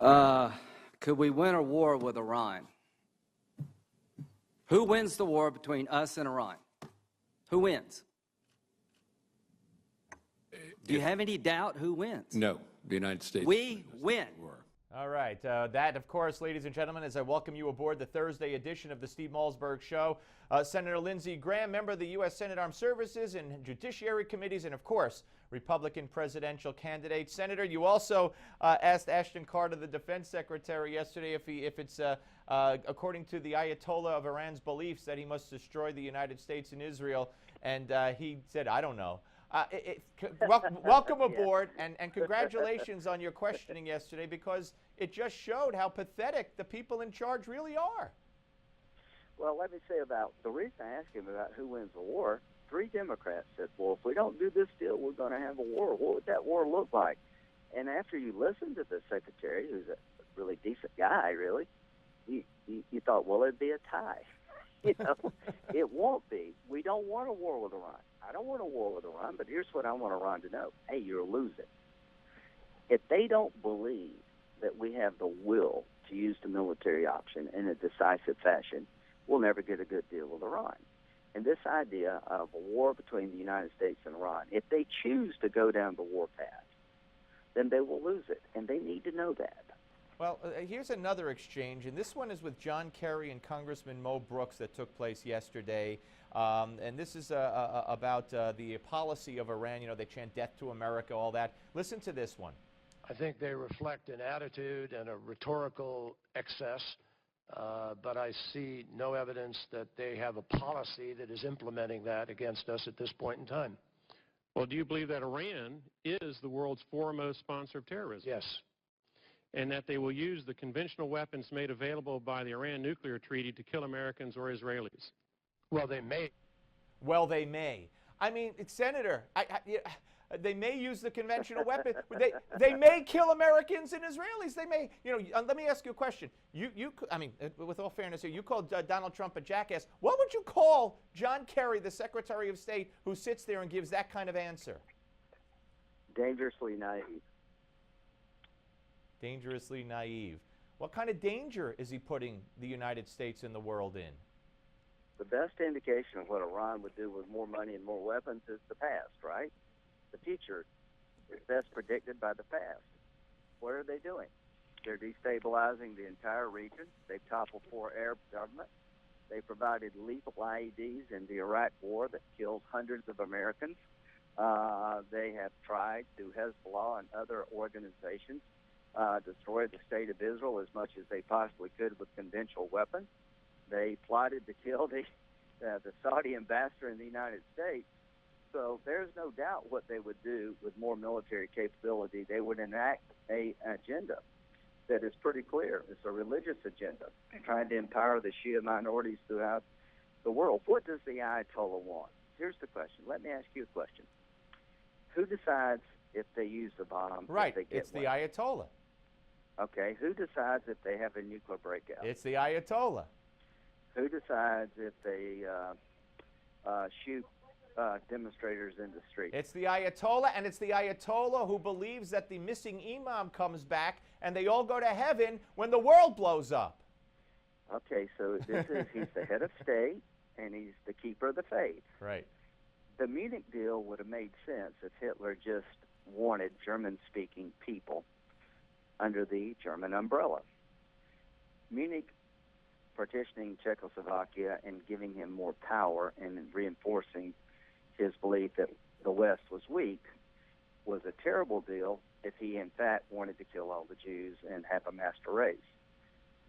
Uh, could we win a war with Iran? Who wins the war between us and Iran? Who wins? Do you have any doubt who wins? No, the United States. We win. All right. That, of course, ladies and gentlemen, as I welcome you aboard the Thursday edition of the Steve Malzberg Show. Senator Lindsey Graham, member of the U.S. Senate Armed Services and Judiciary Committees, and, of course, Republican presidential candidate. Senator, you also asked Ashton Carter, the defense secretary, yesterday if it's according to the Ayatollah of Iran's beliefs that he must destroy the United States and Israel, and he said, I don't know. Welcome aboard, and congratulations on your questioning yesterday, because it just showed how pathetic the people in charge really are. Well, let me say about the reason I asked him about who wins the war, 3 Democrats said, well, if we don't do this deal, we're going to have a war. What would that war look like? And after you listen to the secretary, who's a really decent guy, really, you thought, well, it'd be a tie. You know, it won't be. We don't want a war with Iran. I don't want a war with Iran, but here's what I want Iran to know. Hey, you're losing. If they don't believe that we have the will to use the military option in a decisive fashion, we'll never get a good deal with Iran. And this idea of a war between the United States and Iran, if they choose to go down the war path, then they will lose it, and they need to know that. Well, here's another exchange, and this one is with John Kerry and Congressman Mo Brooks that took place yesterday. And this is about the policy of Iran. You know, they chant death to America, all that. Listen to this one. I think they reflect an attitude and a rhetorical excess, but I see no evidence that they have a policy that is implementing that against us at this point in time. Well, do you believe that Iran is the world's foremost sponsor of terrorism? Yes. And that they will use the conventional weapons made available by the Iran nuclear treaty to kill Americans or Israelis? Well, they may. Well, they may. I mean, Senator, they may use the conventional weapon. They may kill Americans and Israelis. They may, you know, let me ask you a question. I mean, with all fairness here, you called Donald Trump a jackass. What would you call John Kerry, the Secretary of State, who sits there and gives that kind of answer? Dangerously naive. Dangerously naive. What kind of danger is he putting the United States and the world in? The best indication of what Iran would do with more money and more weapons is the past, right? The future is best predicted by the past. What are they doing? They're destabilizing the entire region. They've toppled 4 Arab governments. They provided lethal IEDs in the Iraq war that killed hundreds of Americans. They have tried through Hezbollah and other organizations destroy the state of Israel as much as they possibly could with conventional weapons. They plotted to kill the Saudi ambassador in the United States. So there's no doubt what they would do with more military capability. They would enact an agenda that is pretty clear. It's a religious agenda, trying to empower the Shia minorities throughout the world. What does the Ayatollah want? Here's the question. Let me ask you a question. Who decides if they use the bomb? Right, if they get it's the Ayatollah. Okay, who decides if they have a nuclear breakout? It's the Ayatollah. Who decides if they shoot demonstrators in the street? It's the Ayatollah, and it's the Ayatollah who believes that the missing imam comes back and they all go to heaven when the world blows up. Okay, so he's the head of state, and he's the keeper of the faith. Right. The Munich deal would have made sense if Hitler just wanted German-speaking people under the German umbrella. Munich partitioning Czechoslovakia and giving him more power and reinforcing his belief that the West was weak was a terrible deal if he in fact wanted to kill all the Jews and have a master race.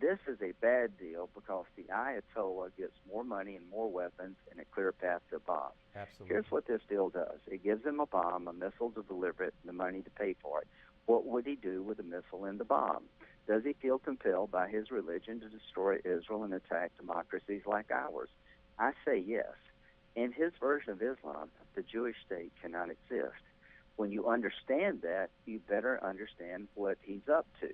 This is a bad deal because the Ayatollah gets more money and more weapons and a clear path to a bomb. Absolutely. Here's what this deal does. It gives him a bomb, a missile to deliver it, and the money to pay for it. What would he do with the missile and the bomb? Does he feel compelled by his religion to destroy Israel and attack democracies like ours? I say yes. In his version of Islam, the Jewish state cannot exist. When you understand that, you better understand what he's up to.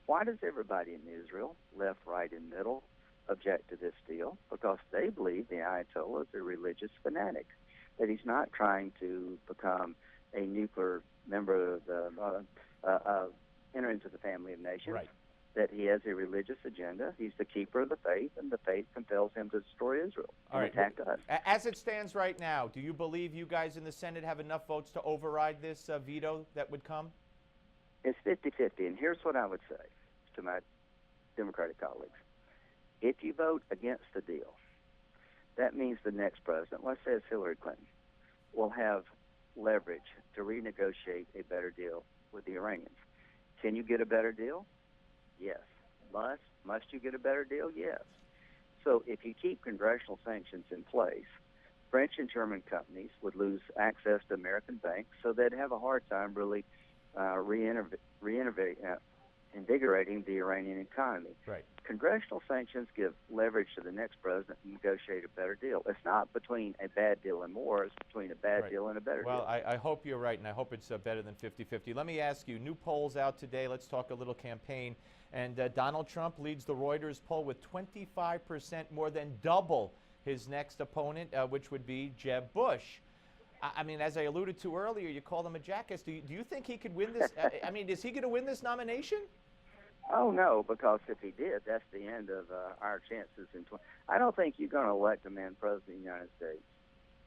Why does everybody in Israel, left, right, and middle, object to this deal? Because they believe the Ayatollah is a religious fanatic, that he's not trying to become a nuclear member of the enter into the family of nations. Right. That he has a religious agenda. He's the keeper of the faith, and the faith compels him to destroy Israel and attack us. As it stands right now, do you believe you guys in the Senate have enough votes to override this veto that would come? It's 50-50, and here's what I would say to my Democratic colleagues. If you vote against the deal, that means the next president, let's say it's Hillary Clinton, will have leverage to renegotiate a better deal with the Iranians. Can you get a better deal? Yes. Must you get a better deal? Yes. So if you keep congressional sanctions in place, French and German companies would lose access to American banks, so they'd have a hard time really invigorating the Iranian economy. Right. Congressional sanctions give leverage to the next president to negotiate a better deal. It's not between a bad deal and more. It's between a bad deal and a better deal. Well, I hope you're right, and I hope it's better than 50-50. Let me ask you, new polls out today. Let's talk a little campaign. And Donald Trump leads the Reuters poll with 25%, more than double his next opponent, which would be Jeb Bush. I mean, as I alluded to earlier, you called him a jackass. Do you think he could win this? I mean, is he going to win this nomination? Oh, no, because if he did, that's the end of our chances. I don't think you're going to elect a man president of the United States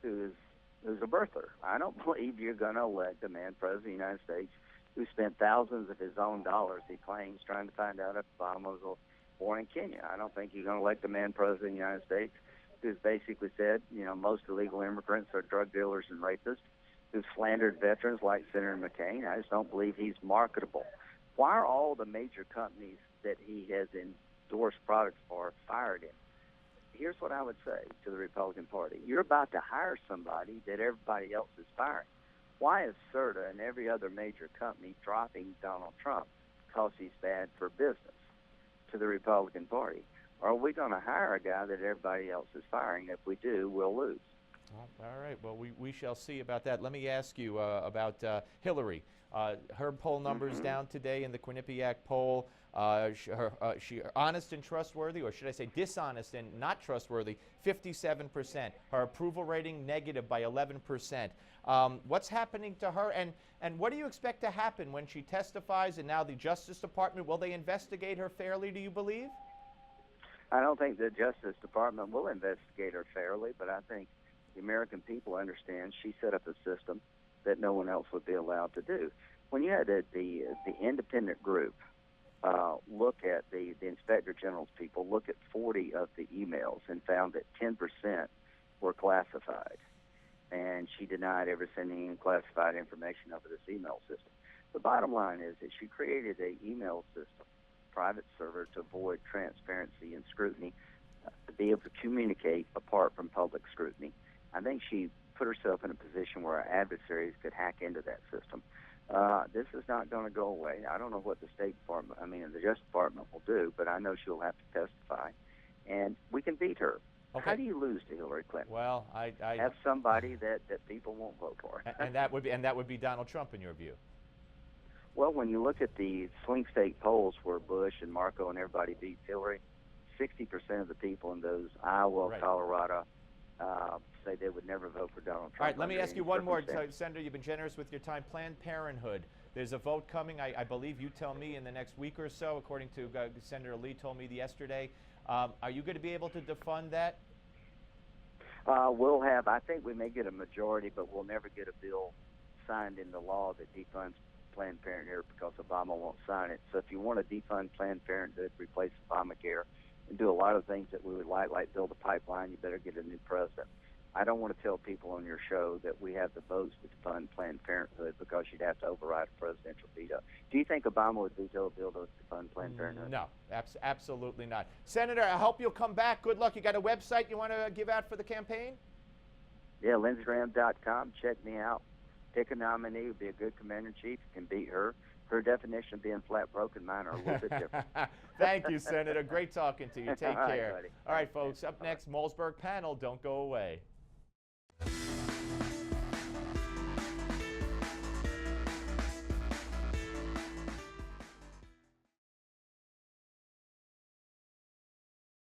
who's a birther. I don't believe you're going to elect a man president of the United States who spent thousands of his own dollars, he claims, trying to find out if Obama was born in Kenya. I don't think you're going to elect a man president of the United States who's basically said, most illegal immigrants are drug dealers and rapists, who's slandered veterans like Senator McCain. I just don't believe he's marketable. Why are all the major companies that he has endorsed products for fired him? Here's what I would say to the Republican Party. You're about to hire somebody that everybody else is firing. Why is CERTA and every other major company dropping Donald Trump? Because he's bad for business to the Republican Party. Or are we going to hire a guy that everybody else is firing? If we do, we'll lose. All right. Well, we shall see about that. Let me ask you about Hillary. Her poll numbers down today in the Quinnipiac poll. She honest and trustworthy, or should I say dishonest and not trustworthy, 57%. Her approval rating negative by 11%. What's happening to her, and what do you expect to happen when she testifies, and now the Justice Department, will they investigate her fairly, do you believe? I don't think the Justice Department will investigate her fairly, but I think the American people understand she set up a system that no one else would be allowed to do. When you had the independent group look at the Inspector General's people, look at 40 of the emails and found that 10% were classified. And she denied ever sending in classified information over this email system. The bottom line is that she created an email system, private server, to avoid transparency and scrutiny, to be able to communicate apart from public scrutiny. I think she put herself in a position where our adversaries could hack into that system. This is not going to go away. I don't know what the the Justice Department will do, but I know she'll have to testify, and we can beat her. Okay. How do you lose to Hillary Clinton? Well, I have somebody that people won't vote for. and that would be Donald Trump in your view. Well, when you look at the swing state polls where Bush and Marco and everybody beat Hillary, 60% of the people in those Iowa, Colorado, say they would never vote for Donald Trump. All right, let me ask you one more. Senator, you've been generous with your time. Planned Parenthood. There's a vote coming, I believe you tell me, in the next week or so, according to Senator Lee told me yesterday. Are you going to be able to defund that? We'll have, I think we may get a majority, but we'll never get a bill signed into law that defunds Planned Parenthood because Obama won't sign it. So if you want to defund Planned Parenthood, replace Obamacare, and do a lot of things that we would like build a pipeline, you better get a new president. I don't want to tell people on your show that we have the votes to defund Planned Parenthood because you'd have to override a presidential veto. Do you think Obama would veto a bill to defund Planned Parenthood? No, absolutely not. Senator, I hope you'll come back. Good luck. You got a website you want to give out for the campaign? Yeah, lindseygraham.com. Check me out. Pick a nominee who would be a good commander-in-chief. You can beat her. Her definition of being flat broken, mine are a little bit different. Thank you, Senator. Great talking to you. Take care. All right, buddy. All right, folks. Up next, Malzberg panel. Don't go away.